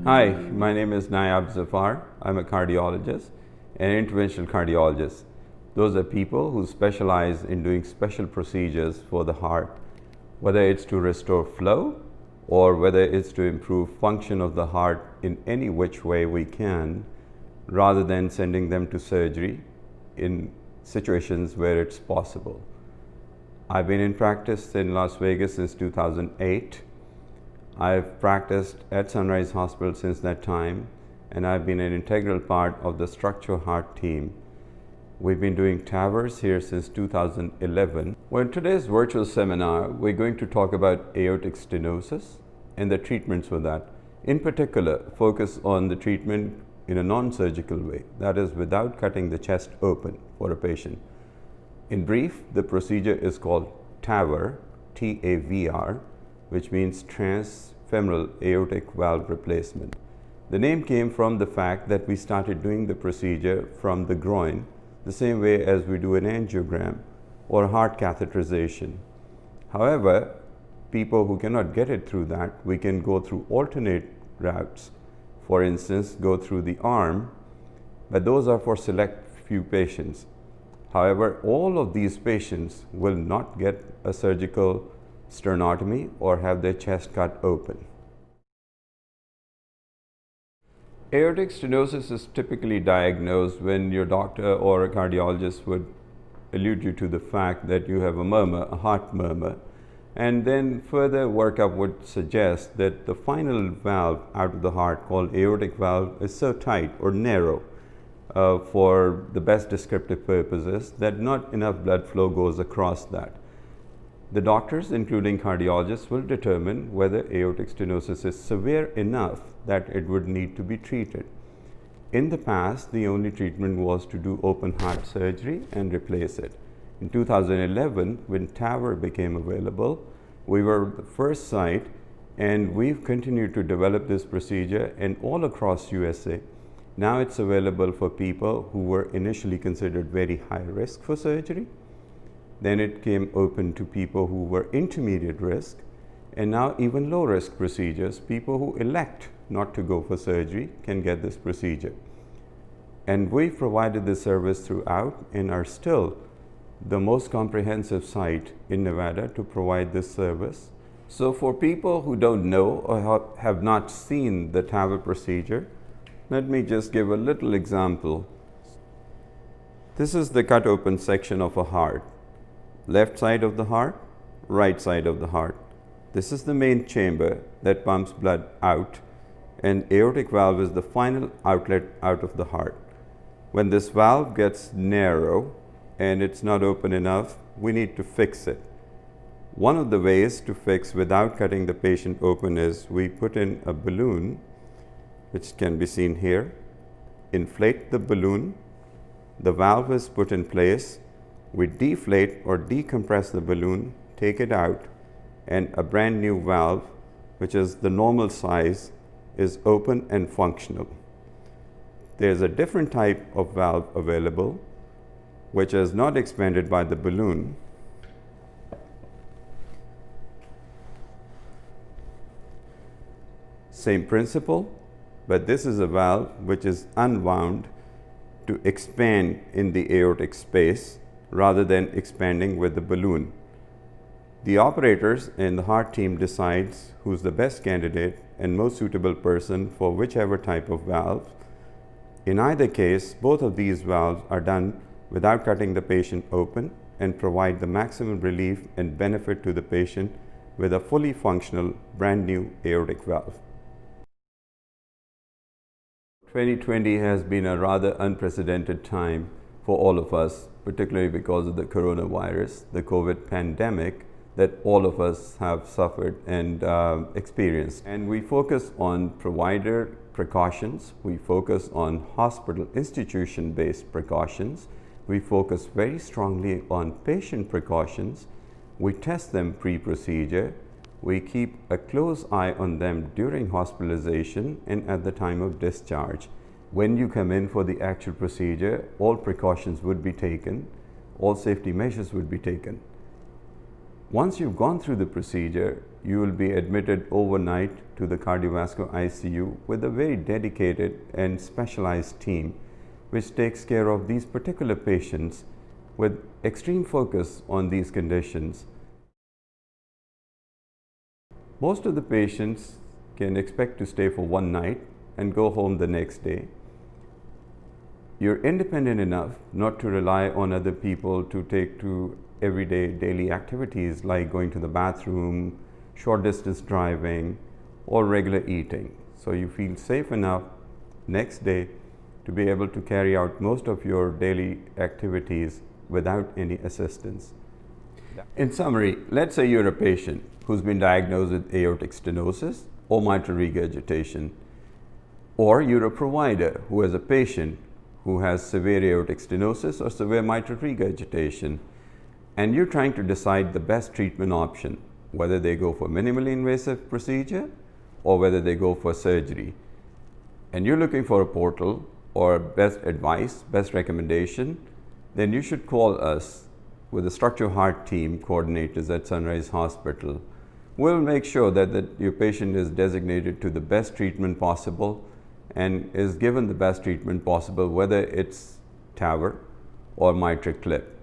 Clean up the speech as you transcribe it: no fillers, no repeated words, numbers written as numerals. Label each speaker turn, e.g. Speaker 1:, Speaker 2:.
Speaker 1: Hi, my name is Nayab Safar. I'm a cardiologist and interventional cardiologist. Those are people who specialize in doing special procedures for the heart, whether it's to restore flow or whether it's to improve function of the heart in any which way we can, rather than sending them to surgery in situations where it's possible. I've been in practice in Las Vegas since 2008. I've practiced at Sunrise Hospital since that time, and I've been an integral part of the structural heart team. We've been doing TAVRs here since 2011. Well, in today's virtual seminar, we're going to talk about aortic stenosis and the treatments for that. In particular, focus on the treatment in a non-surgical way, that is, without cutting the chest open for a patient. In brief, the procedure is called TAVR, T-A-V-R, which means Transfemoral Aortic Valve Replacement. The name came from the fact that we started doing the procedure from the groin, the same way as we do an angiogram or heart catheterization. However, people who cannot get it through that, we can go through alternate routes. For instance, go through the arm, but those are for select few patients. However, all of these patients will not get a surgical sternotomy or have their chest cut open. Aortic stenosis is typically diagnosed when your doctor or a cardiologist would allude you to the fact that you have a murmur, a heart murmur, and then further workup would suggest that the final valve out of the heart, called aortic valve, is so tight or narrow for the best descriptive purposes that not enough blood flow goes across that. The doctors, including cardiologists, will determine whether aortic stenosis is severe enough that it would need to be treated. In the past, the only treatment was to do open heart surgery and replace it. In 2011, when TAVR became available, we were the first site, and we've continued to develop this procedure and all across USA. Now it's available for people who were initially considered very high risk for surgery. Then it came open to people who were intermediate risk, and now even low risk procedures, people who elect not to go for surgery can get this procedure. And we've provided this service throughout and are still the most comprehensive site in Nevada to provide this service. So for people who don't know or have not seen the TAVR procedure, let me just give a little example. This is the cut open section of a heart. Left side of the heart, right side of the heart. This is the main chamber that pumps blood out, and aortic valve is the final outlet out of the heart. When this valve gets narrow and it's not open enough, we need to fix it. One of the ways to fix without cutting the patient open is we put in a balloon, which can be seen here. Inflate the balloon, the valve is put in place. We deflate or decompress the balloon, take it out, and a brand new valve, which is the normal size, is open and functional. There's a different type of valve available, which is not expanded by the balloon. Same principle, but this is a valve which is unwound to expand in the aortic space, rather than expanding with the balloon. The operators and the heart team decides who's the best candidate and most suitable person for whichever type of valve. In either case, both of these valves are done without cutting the patient open and provide the maximum relief and benefit to the patient with a fully functional brand new aortic valve. 2020 has been a rather unprecedented time for all of us, particularly because of the coronavirus, the COVID pandemic that all of us have suffered and experienced. And we focus on provider precautions, we focus on hospital institution-based precautions, we focus very strongly on patient precautions, we test them pre-procedure, we keep a close eye on them during hospitalization and at the time of discharge. When you come in for the actual procedure, all precautions would be taken, all safety measures would be taken. Once you've gone through the procedure, you will be admitted overnight to the cardiovascular ICU with a very dedicated and specialized team which takes care of these particular patients with extreme focus on these conditions. Most of the patients can expect to stay for one night and go home the next day. You're independent enough not to rely on other people to take to everyday daily activities like going to the bathroom, short distance driving, or regular eating. So you feel safe enough next day to be able to carry out most of your daily activities without any assistance. In summary, let's say you're a patient who's been diagnosed with aortic stenosis or mitral regurgitation, or you're a provider who has a patient who has severe aortic stenosis or severe mitral regurgitation, and you're trying to decide the best treatment option, whether they go for minimally invasive procedure or whether they go for surgery. And you're looking for a portal or best advice, best recommendation, then you should call us with the structural heart team coordinators at Sunrise Hospital. We'll make sure that your patient is designated to the best treatment possible and is given the best treatment possible, whether it's TAVR or mitral clip.